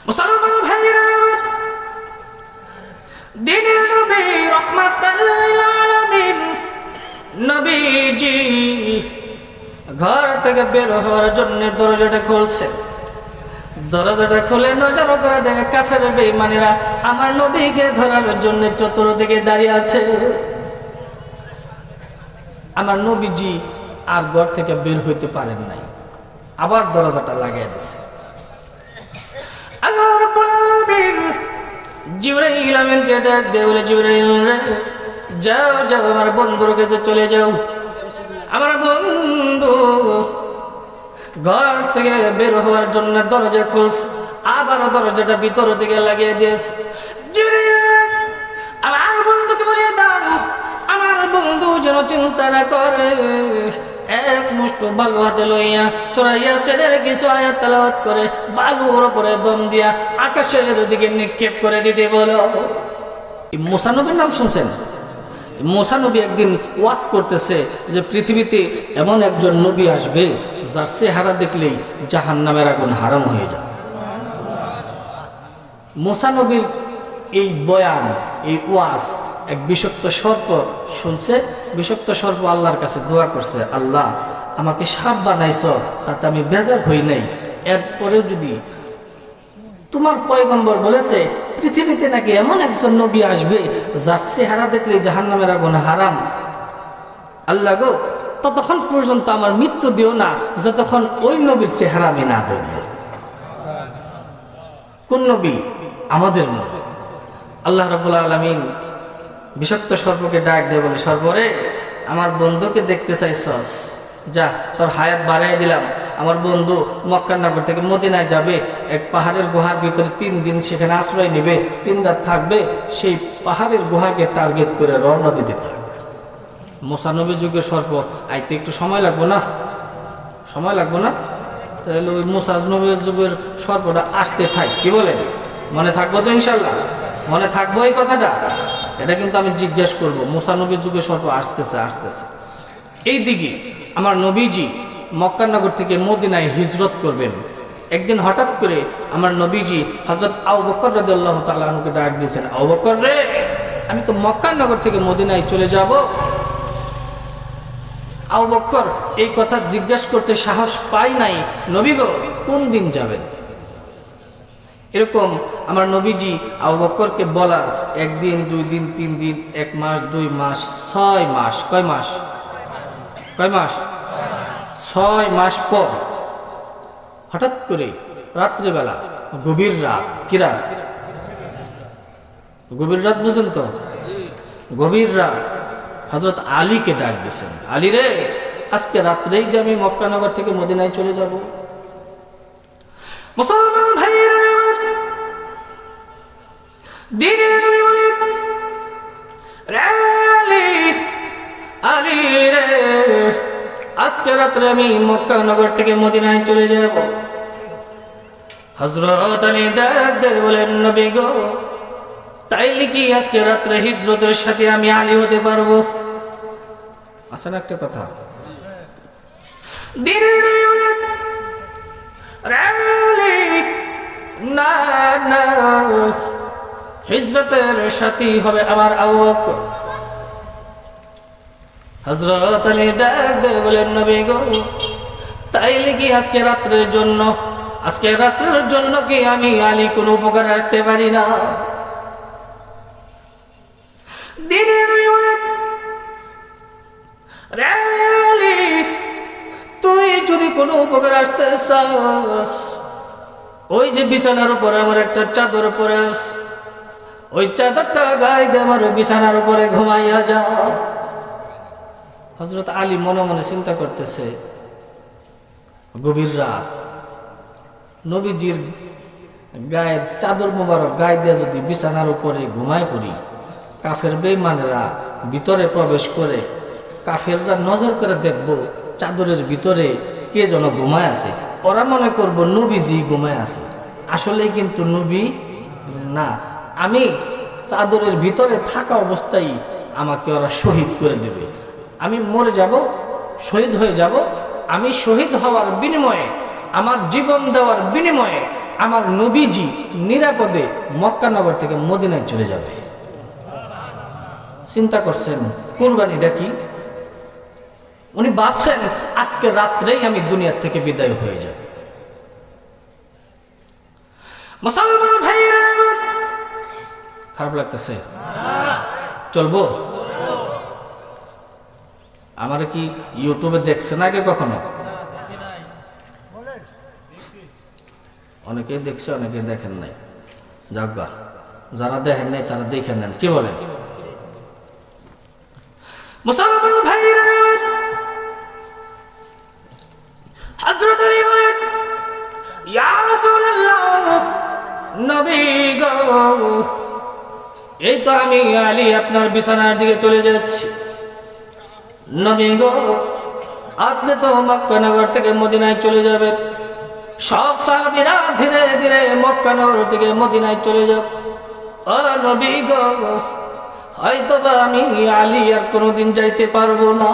মুসলমান ভাইরা আমার, দিনের নবী রাহমাতাল লিল আলামিন নবীজি ঘর থেকে বের হওয়ার জন্য দরজাটা খুলছে। দরজাটা খুলে নজর করে দেখে কাফের বেঈমানেরা আমার নবীকে ধরার জন্য চতুর্দিকে দাঁড়িয়ে আছে। আমার নবীজি আর ঘর থেকে বের হইতে পারেন নাই, আবার দরজাটা লাগিয়ে দিছে। আল্লাহ রাব্বুল আলামিন জিবরাইল আমিনকে ডাক দিয়ে বলে, জিবরাইল যাও যাও আমার বন্ধুর কাছে চলে যাও। আমার বন্ধু ঘর থেকে বের হওয়ার জন্য দরজা খুলছে, আবার দরজাটা ভিতর দিকে লাগিয়ে দিয়েছে। জিবরাইল আমার বন্ধুকে বলে দাও, আমার বন্ধু যেন চিন্তা না করে, এক মুষ্ঠ বালু হাতে লইয়া সূরা ইয়াসিনের কিছু আয়াত তেলাওয়াত করে বালুর উপরে দম দিয়া আকাশের দিকে নিক্ষেপ করে দিতে বলো। মুসা নবীর নাম শুনছেন? মুসা নবী একদিন ওয়াজ করতেছে যে পৃথিবীতে এমন একজন নবী আসবে যার চেহারা দেখলেই জাহান্নামের আগুন হারাম হয়ে যায়। মুসা নবীর এই বয়ান, এই ওয়াজ এক বিষাক্ত সর্প শুনছে। বিষাক্ত সর্প আল্লাহর কাছে দোয়া করছে, আল্লাহ আমাকে সাপ বানাইছ, তাতে আমি বেজার হই নাই, এরপরেও যদি তোমার পয়গম্বর বলেছে পৃথিবীতে নাকি এমন একজন নবী আসবে যার চেহারা দেখলে জাহান্নামের আগুন হারাম, আল্লাহ গো ততক্ষণ পর্যন্ত আমার মৃত্যু দিও না যতক্ষণ ওই নবীর চেহারা আমি না দেখব। কোন নবী? আমাদের নবী। আল্লাহ রাব্বুল আলামিন বিষাক্ত সর্পকে ডাক দিয়ে বলে, সর্পরে আমার বন্ধুকে দেখতে চাইছস, যা তোর হায়াত বাড়াই দিলাম। আমার বন্ধু মক্কা নগর থেকে মদিনায় যাবে, এক পাহাড়ের গুহার ভিতরে 3 দিন সেখানে আশ্রয় নেবে, 3 রাত থাকবে। সেই পাহাড়ের গুহাকে টার্গেট করে রওনা দিতে থাক। মুসা নবী যুগের সর্প আইতে একটু সময় লাগবো না? সময় লাগবো না? তাহলে ওই মুসা নবীর যুগের সর্পটা আসতে থাক। কি বলেন? মনে থাকবো তো ইনশাল্লাহ? মনে থাকবো এই কথাটা? এটা কিন্তু আমি জিজ্ঞেস করবো। মুসা নবীর যুগে সর্প আসতেছে আসতেছে। এই দিকে আমার নবীজি মক্কা নগর থেকে মদিনায় হিজরত করবেন। একদিন হঠাৎ করে আমার নবীজি হযরত আবু বকর রাদিয়াল্লাহু তাআলা আনহুকে ডাক দিয়েছেন, আবু বকর রে, আমি তো মক্কা নগর থেকে মদিনায় চলে যাব। আবু বকর এই কথা জিজ্ঞেস করতে সাহস পাই নাই, নবী গো কোন দিন যাবেন? এরকম আমার নবীজি আবু বকরকে বলার 1 দিন 2 দিন 3 দিন 1 মাস 2 মাস 6 মাস, কয় মাস? কয় মাস? 6 মাস পর হঠাৎ করে রাত্রিবেলা, গভীর রাত, কি রাত? গভীর রাত, বুঝেন তো? গভীর রাত হযরত আলীকে ডাক দিয়েছেন, আলী রে, আজকে রাত্রেই যে আমি মক্কা নগর থেকে মদিনায় চলে যাব। মুসলমান ভাইরা আমার, দিনের নবী বলেন, আলী আলী রে, আজকে রাত্রে আমি মক্কা নগর থেকে মদিনায় চলে যাব। হযরত আলী ডাক দিয়ে বলেন, নবী গো, তাইলে কি আজকে রাত্রে হিজরতের সাথে আমি আলী হতে পারবো? আছে না একটা কথা? দিনের নবী বলেন, আলী না না, হিজরতের সাথী হবে আমার আবু বকর। হযরত আলী ডাক দিয়ে বলেন, নবী গো, তাইলে কি আজকে রাত্রের জন্য কি আমি আলী কোনো উপকার আসতে পারি না? দিনের নবী বলেন, আলী, তুই যদি কোনো উপকার আসতে চাস, ওই যে বিছানার উপরে আমার একটা চাদর পরে আছে, ওই চাদরটা গায়ে দিয়ে আমার বিছানার উপরে ঘুমাইয়া যা। হযরত আলী মনে মনে চিন্তা করতেছে, গভীর রাত, নবীজির গায়ের চাদর মোবারক গায়ে দিয়ে যদি বিছানার উপরে ঘুমায় পড়ি, কাফের বেঈমানেরা ভিতরে প্রবেশ করে, কাফেররা নজর করে দেখব চাদরের ভিতরে কে যেন ঘুমায় আছে। ওরা মনে করব নবীজি ঘুমায় আছে, আসলে কিন্তু নবী না। আমি চাদরের ভিতরে থাকা অবস্থায় আমাকে ওরা শহীদ করে দেবে, আমি মরে যাব, শহীদ হয়ে যাব। আমি শহীদ হওয়ার বিনিময়ে, আমার জীবন দেওয়ার বিনিময়ে আমার নবীজি নিরাপদে মক্কা নগর থেকে মদিনায় চলে যাবে। চিন্তা করছেন কুরবানিটা কি? উনি ভাবছেন আজকে রাত্রেই আমি দুনিয়ার থেকে বিদায় হয়ে যাব। মুসলমান ভাইয়েরা আমার, খারাপ লাগতেছে? চলবো? আমার কি ইউটিউবে দেখছেন আগে কখনো? অনেকে দেখছে, অনেকে দেখেন নাই। যাজ্ঞা, যারা দেখেন নাই তারা দেখে নেন। কি বলেন? মুসলমান ভাইরা আমার, হযরত আলী বলেন, ইয়া রাসূলুল্লাহ, নবী গো, এই তো আমি আলী আপনার বিছানার দিকে চলে যাচ্ছি। নবী গো, আপনি তো মক্কা নগর থেকে মদিনায় চলে যাবেন। সব সাহাবীরা ধীরে ধীরে মক্কা নগর থেকে মদিনায় চলে যাবে। ও নবী গো, হয়তো বা আমি আলী আর কোনোদিন যাইতে পারবো না।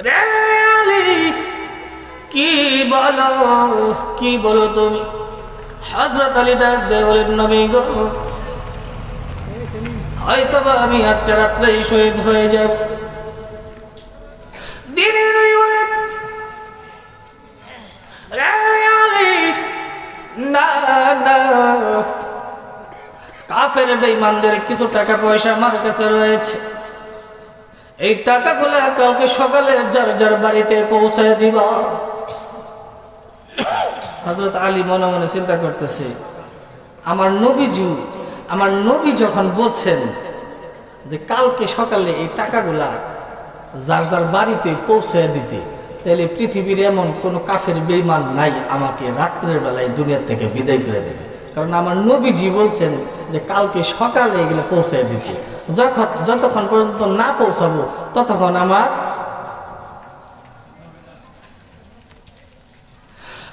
রে আলী, কি বলো তুমি? হযরত আলী ডাক দিয়ে বলেন, নবী গো, হয়তো বা আমি আজকে রাত্রেই শহীদ হয়ে যাব। না না, কাফের বেঈমানদের কিছু টাকা পয়সা আমার কাছে রয়েছে, এই টাকাগুলো কালকে সকালে যার যার বাড়িতে পৌঁছায় দিবা। হযরত আলী মনে মনে চিন্তা করতেছে, আমার নবী যখন বলছেন যে কালকে সকালে এই টাকাগুলা যার যার বাড়িতে পৌঁছায় দিতে, তাহলে পৃথিবীর এমন কোনো কাফের বেঈমান নাই আমাকে রাত্রের বেলায় দুনিয়া থেকে বিদায় করে দেবে। কারণ আমার নবীজি বলছেন যে কালকে সকালে এগুলো পৌঁছায় দিতে। যতক্ষণ পর্যন্ত না পৌঁছাবো ততক্ষণ আমার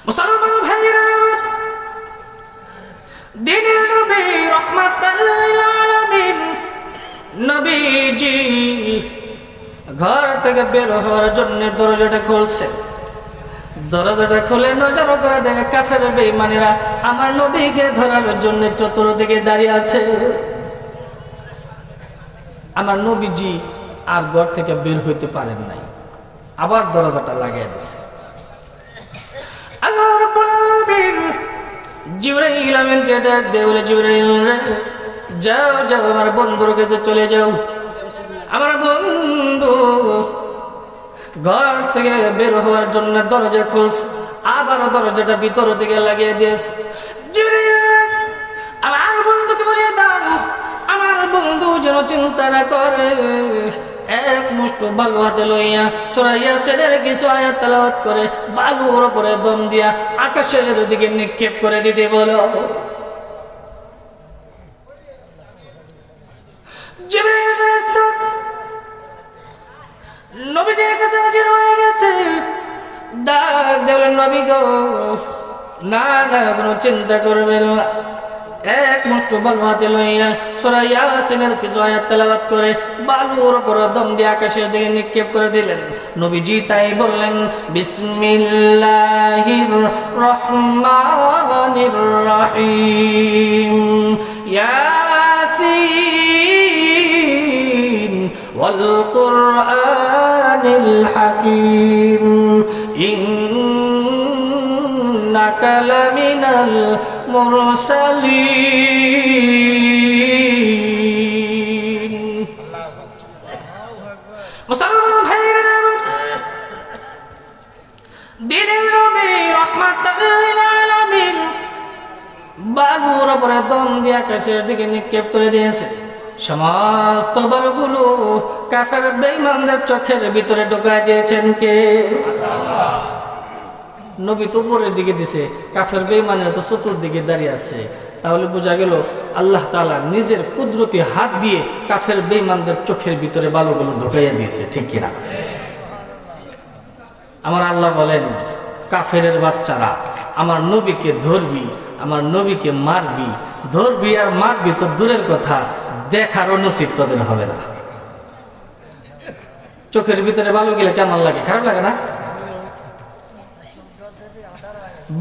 মুসলমান ভাইয়েরা আমার, দিনের নবী রাহমাতাল লিল আলামিন নবীজি ঘর থেকে বের হওয়ার জন্য দরজাটা খুলছে। দরজাটা খুলে নজর করে দেখে কাফের বেঈমানেরা আমার নবীকে ধরার জন্য চতুর্দিকে দাঁড়িয়ে আছে। আমার নবীজি আর ঘর থেকে বের হইতে পারেন নাই, আবার দরজাটা লাগিয়ে দিছে। আল্লাহ রাব্বুল আলামিন জিবরাইল আমিনকে ডাক দিয়ে বলে, জিবরাইল রে, যাও যাও আমার বন্ধুর কাছে চলে যাও। আমার বন্ধু ঘর থেকে বের হওয়ার জন্য দরজা খুলছে, আবার দরজাটা ভিতর দিকে লাগিয়ে দিয়েছে। আমার বন্ধুকে বলে দাও, আমার বন্ধু যেন চিন্তা না করে, এক মুষ্ঠ বালু হাতে লইয়া সূরা ইয়াসিনের কিছু আয়াত তেলাওয়াত করে বালুর উপরে দম দিয়া আকাশের দিকে নিক্ষেপ করে দিতে বলো। জিবরাইল ফেরেশতা নবীজির কাছে হাজির হয়ে গেছে। ডাক দেবেন, নবী গো, না না, কোনো চিন্তা করবেন না। এক মুষ্ঠ বালু হাতে লইয়া সূরা ইয়াসিনের কিছু আয়াত তেলাওয়াত করে বালুর উপর দম দিয়ে আকাশের দিকে নিক্ষেপ করে দিলেন। নবীজি তাই বললেন, বিসমিল্লাহির রহমানির রহিম, ইয়াসিন ওয়াল কুরআনিল হাকীম, ইন্নাকা লামিনাল মুরসালিন। মুসলমান ভাইরা আমার, দিনের নবী রাহমাতাল লিল আলামিন বালুর উপরে দম দিয়ে আকাশের দিকে নিক্ষেপ করে দিয়েছে। সমস্ত বালুগুলো কাফের বেঈমানদের চোখের ভিতরে ঢোকায় দিয়েছেন কে? আল্লাহ। নবী তো উপরের দিকে দিছে, কাফের বেঈমানেরা তো চতুর্দিকে দাঁড়িয়ে আছে। তাহলে বোঝা গেল আল্লাহ তাআলা নিজের কুদরতি হাত দিয়ে কাফের বেঈমানদের চোখের ভিতরে বালুগুলো ঢুকাইয়া দিয়েছে, ঠিক কিনা? আমার আল্লাহ বলেন, কাফেরের বাচ্চারা আমার নবীকে ধরবি, আমার নবীকে মারবি, ধরবি আর মারবি তো দূরের কথা, দেখারও নসিব তোদের হবে না। চোখের ভিতরে বালু গেলে কেমন লাগে? খারাপ লাগে না?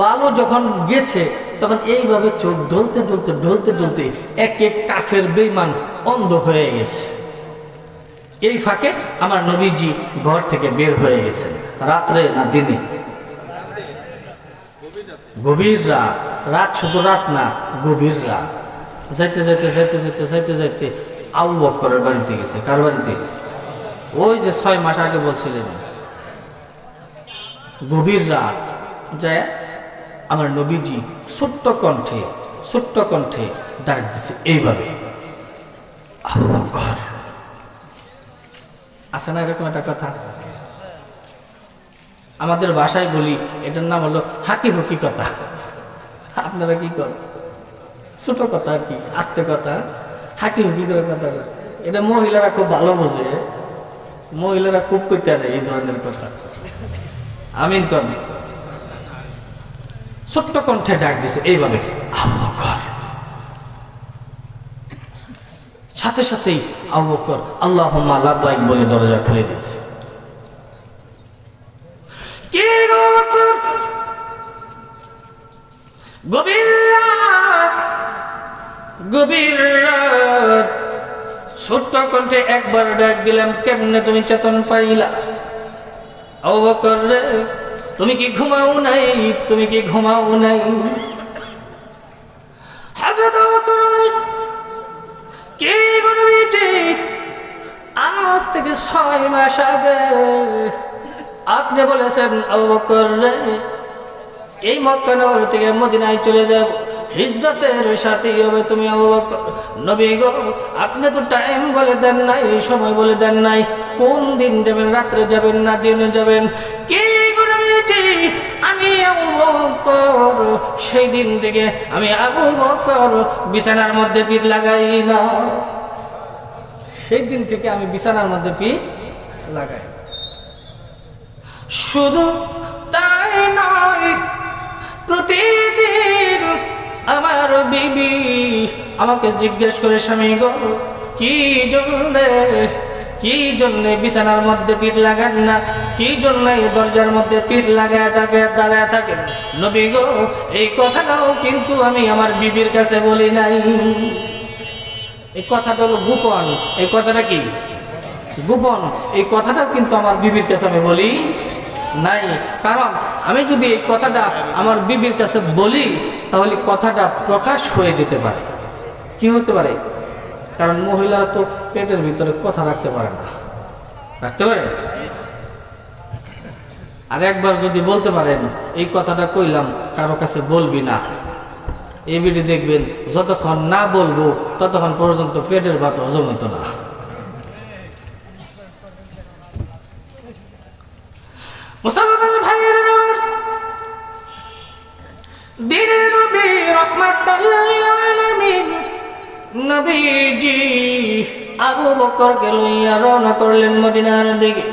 বালু যখন গেছে তখন এইভাবে চোখ ঢলতে ঢলতে ঢলতে ঢলতে এক এক কাফের বেঈমান অন্ধ হয়ে গেছে। এই ফাঁকে আমার নবীজি ঘর থেকে বের হয়ে গেছেন। রাত্রে না দিনে? গভীর রাত। রাত শুধু রাত না, গভীর রাত। যাইতে যাইতে যাইতে যাইতে যাইতে যাইতে আবু বকরের বাড়িতে গেছে। কার বাড়িতে? ওই যে 6 মাস আগে বলছিলেন। গভীর রাত যায় আমার নবীজি ছোট্ট কণ্ঠে ডাক দিছে এইভাবে, আবু বকর। আছে না এরকম একটা কথা? আমাদের ভাষায় বলি, এটার নাম হলো হাকি হুকি কথা। আপনারা কি করেন? ছোট কথা আর কি, আস্তে কথা, হাকি হুকি করে কথা। এটা মহিলারা খুব ভালো বোঝে, মহিলারা খুব কইতে পারে এই ধরনের কথা। আমিন করেন। ছোট্ট কণ্ঠে ডাক দিছে এইভাবে, আবু বকর। সাথে সাথেই আবু বকর আল্লাহুম্মা লাব্বাইক বলে দরজা খুলে দিয়েছে। কে গো বকর? গভীর রাত ছোট্ট কণ্ঠে একবার ডাক দিলাম, কেমনে তুমি চেতন পাইলা? আবু বকর রে, তুমি কি ঘুমাও নাই? তুমি কি ঘুমাও নাই? হযরত আবু বকর, কে গো নবীজি? আজ থেকে 6 মাস আগে আপনি বলেছেন আবু বকর রে, এই মক্কা নগর থেকে মদিনায় চলে যাব, হিজরতের সাথী হবে তুমি আবু বকর। নবী গো, আপনি তো টাইম বলে দেন নাই, সময় বলে দেন নাই, কোন দিন যাবেন, রাত্রে যাবেন না দিনে যাবেন? কি গো নবীজি, আমি আবু বকর সেই দিন থেকে আমি আবু বকর বিছানার মধ্যে পিঠ লাগাই না। সেই দিন থেকে আমি বিছানার মধ্যে পিঠ লাগাই। শুধু তাই নয়, প্রতিদিন আমার বিবি আমাকে জিজ্ঞেস করে, স্বামী গো, কি জন্যে বিছানার মধ্যে পিঠ লাগান না? কি জন্যে দরজার মধ্যে পিঠ লাগায় দাঁড়ায় থাকেন? নবী গো, এই কথাটাও কিন্তু আমি আমার বিবির কাছে বলি নাই। এই কথাটা হলো গোপন। এই কথাটা কি গোপন? এই কথাটাও কিন্তু আমার বিবির কাছে আমি বলি নাই। কারণ আমি যদি এই কথাটা আমার বিবির কাছে বলি, তাহলে কথাটা প্রকাশ হয়ে যেতে পারে। কি হতে পারে? কারণ মহিলা তো পেটের ভিতরে কথা রাখতে পারে না। রাখতে পারে? আর একবার যদি বলতে পারেন, এই কথাটা কইলাম, কারো কাছে বলবি না, এই ভিডিও দেখবেন, যতক্ষণ না বলবো ততক্ষণ পর্যন্ত পেটের ভাত হজম হতো না। মুসলমান ভাইয়েরা, দিনের নবী রাহমাতুল লিল আলামিন নবীজি আবু বকরকে লইয়া রওনা করলেন মদিনার দিকে।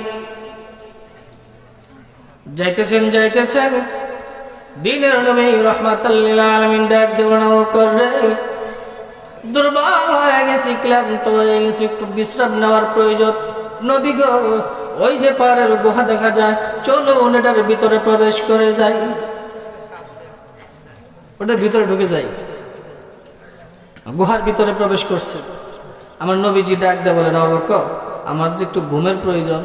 যাইতেছেন দিনের নবী রাহমাতুল লিল আলামিন ডাক দেবেন, আবু বকর রে, দুর্বল হয়ে গেছি, ক্লান্ত হয়ে গেছি, একটু বিশ্রাম নেওয়ার প্রয়োজন। নবী গো, ওই যে পাহাড়ের গুহা দেখা যায়, চলো ওটার ভিতরে প্রবেশ করে যাই। ওটার ভিতরে ঢুকে যাই। গুহার ভিতরে প্রবেশ করছে। আমার নবীজি ডাক দিয়ে বলেন, আবু বকর, আমার যে একটু ঘুমের প্রয়োজন।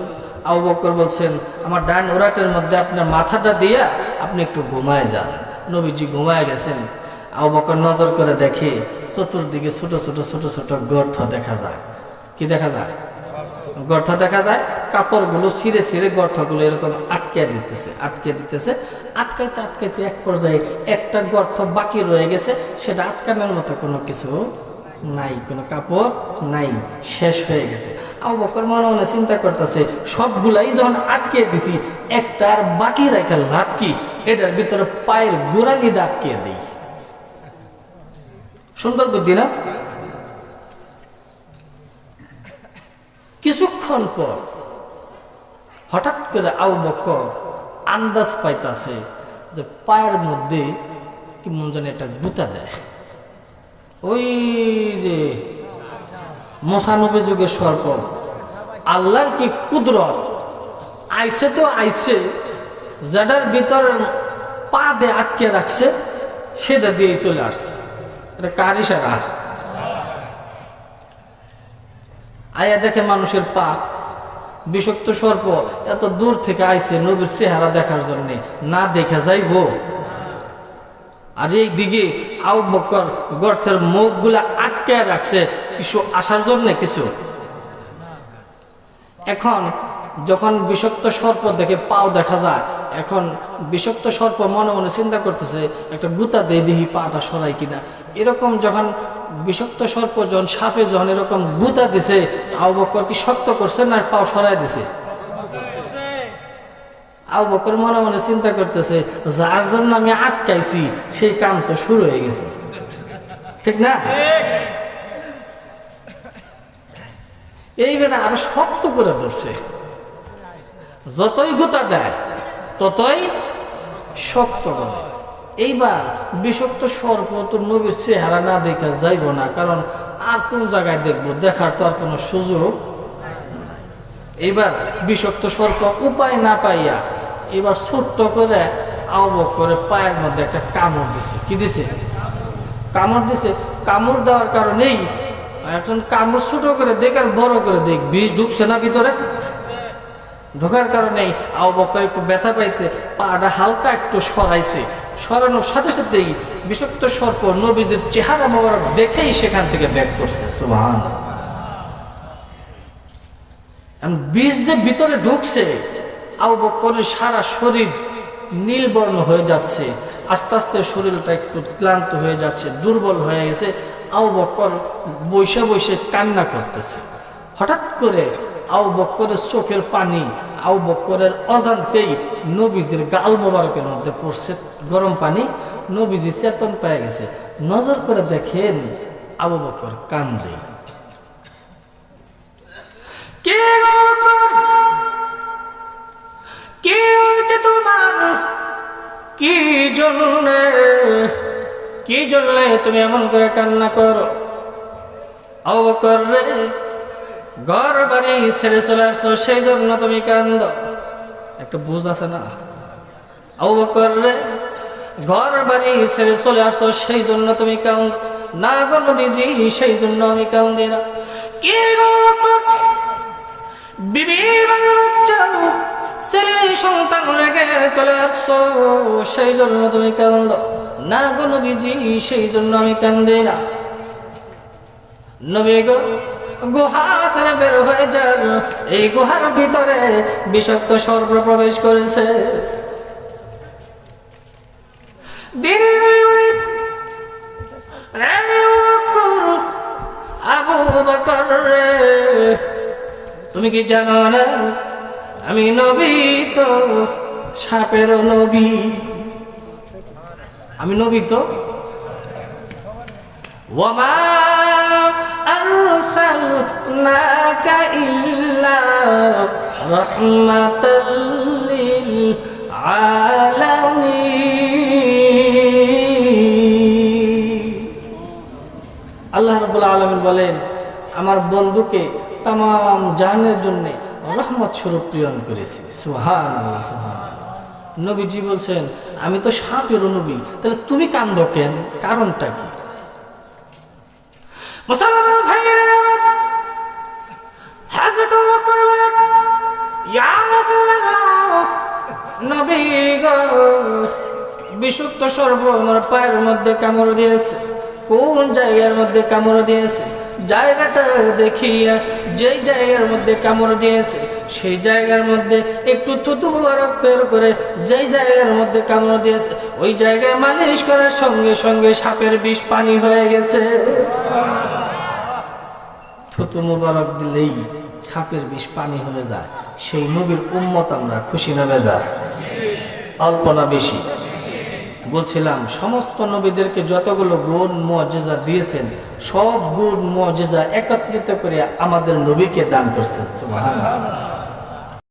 আবু বকর বলছেন, আমার ডান ওরাটের মধ্যে আপনার মাথাটা দিয়া আপনি একটু ঘুমায় যান। নবীজি ঘুমায় গেছেন। আবু বকর নজর করে দেখে, চতুর্দিকে ছোট ছোট ছোট ছোট গর্ত দেখা যায়। কি দেখা যায়? গর্ত দেখা যায়। কাপড়গুলো ছিঁড়ে ছিঁড়ে গর্তগুলো এরকম আটকে দিতেছে। আটকাইতে আটকাইতে এক পর্যায়ে একটা গর্ত বাকি রয়ে গেছে, সেটা আটকানোর মতো কোনো কিছু নাই, কোনো কাপড় নাই, শেষ হয়ে গেছে। আবু বকর মনে মনে চিন্তা করতেছে, সবগুলাই যখন আটকে দিছি, একটা আর বাকি রেখে লাভ কি? এটার ভিতরে পায়ের গোড়ালি দিয়ে আটকে দিই। সুন্দর বুদ্ধি না? কিছুক্ষণ পর হঠাৎ করে আবু বকর আন্দাজ পাইতাছে যে পায়ের মধ্যে কি মন জানি একটা গুতা দেয়। ওই যে ৯৫ যুগের সর্প, আল্লাহর কি কুদরত, আইসে তো আইসে, যেটার ভিতর পা দিয়ে আটকে রাখছে সেটা দিয়েই চলে আসছে। এটা কার ইশারা? আয়া দেখে মানুষের পা, বিষাক্ত সর্প এত দূর থেকে আইছে নবীর চেহারা দেখার জন্য, না দেখা যাইব? আর এই দিকে আবু বকর গর্তের মুখগুলা আটকে রাখছে কিছু আসার জন্য কিছু। এখন যখন বিষাক্ত সর্প দেখে পাও দেখা যায়, এখন বিষাক্ত সর্প মনে মনে চিন্তা করতেছে একটা গুতা দিয়ে দিহি পাটা সরাই কিনা। এরকম যখন বিষাক্ত সর্প যখন সাপে যখন এরকম গুতা দিছে, আবু বকর কি শক্ত করছে না পাও সরাই দিছে? আবু বকর মনে মনে চিন্তা করতেছে যার জন্য আমি আটকাইছি সেই কাম তো শুরু হয়ে গেছে, ঠিক না? এইখানে আরো শক্ত করে ধরছে, যতই গুতা দেয় ততই শক্ত করে। এইবার বিষাক্ত সর্প তো নবীর চেহারা না দেখা যাইব না, কারণ আর কোন জায়গায় দেখবো, দেখার তো আর কোনো সুযোগ। এইবার বিষাক্ত সর্প উপায় না পাইয়া এবার ছোট্ট করে আবু বকরের পায়ের মধ্যে একটা কামড় দিছে। কি দিছে? কামড় দিছে। কামড় দেওয়ার কারণেই এখন কামড় ছোট করে দেখ আর বড় করে দেখ, বিষ ঢুকছে না ভিতরে, ঢোকার কারণেই আবু বকর একটু ব্যথা পাইতে পাটা হালকা একটু সরাইছে। সরানোর সাথে সাথেই বিষাক্ত সর্প নবীদের চেহারা মোবারক দেখেই সেখান থেকে ব্যাক করছে। সুবহানাল্লাহ। বিষ যে ভিতরে ঢুকছে, আবু বকরের সারা শরীর নীলবর্ণ হয়ে যাচ্ছে, আস্তে আস্তে শরীরটা একটু ক্লান্ত হয়ে যাচ্ছে, দুর্বল হয়ে গেছে। আবু বকর বসে বসে কান্না করতেছে। হঠাৎ করে আবু বকরের চোখের পানি আবু বকরের অজান্তেই নবীজির গাল মোবারকের মধ্যে পড়ছে গরম পানি। নবীজি চেতন পেয়ে গেছে, নজর করে দেখেন আবু বকর কান্দে। কি হয়েছে তোমার? কি জন্য তুমি এমন করে কান্না করো? আবু বকর রে, ঘর বাড়ি ছেড়ে চলে আসছো সেই জন্য তুমি কান্দো। একটা বুঝ আছে না? আবু বকর রে, ঘর বাড়ি ছেড়ে চলে আসছো সেই জন্য তুমি কান্দো না গো নবীজি, সেই জন্য আমি কান্দি না। কি গো বকর, বিবি বাচ্চা ছেলে সন্তান রেখে চলে আসছো সেই জন্য তুমি কান্দো না গো নবীজি, সেই জন্য আমি কান্দি না। নবী গো, গুহা ছেড়ে বের হয়ে যান, এই গুহার ভিতরে বিষাক্ত সর্প প্রবেশ করেছে। আবু বকর রে, তুমি কি জানো না আমি নবী তো সাপেরও নবী? আমি নবী তো। ওয়ামা আরসালনাকা ইল্লা রাহমাতাল লিল আলামিন। আল্লাহ রাব্বুল আলামিন বলেন, আমার বন্ধুকে তামাম জাহানের জন্য রহমত স্বরূপ প্রেরণ করেছি। সুবহানাল্লাহ, সুবহানাল্লাহ। নবীজি বলছেন আমি তো সাপেরও নবী, তাহলে তুমি কান্দো কেন? কারণটা কি? মুসলমান ভাইয়েরা, হযরত ওমর বলেন, ইয়া রাসূলুল্লাহ, নবী গো, বিষাক্ত সর্প আমার পায়ের মধ্যে কামড় দিয়েছে। কোন জায়গার মধ্যে কামড় দিয়েছে? জায়গাটা দেখিয়া যেই জায়গার মধ্যে কামড় দিয়েছে সেই জায়গার মধ্যে একটু থুতু মোবারক বের করে যেই জায়গার মধ্যে কামড় দিয়েছে ওই জায়গায় মালিশ করার সঙ্গে সঙ্গে সাপের বিষ পানি হয়ে গেছে। থুতু মোবারক দিলেই সাপের বিষ পানি হয়ে যায়। সেই নবীর উম্মত আমরা, খুশি না বেজার? অল্প না বেশি? বলছিলাম সমস্ত নবীদেরকে যতগুলো গুণ মুআজিজা দিয়েছেন সব গুণ মুআজিজা একত্রিত করে আমাদের নবীকে দান করছেন। সুবহানাল্লাহ।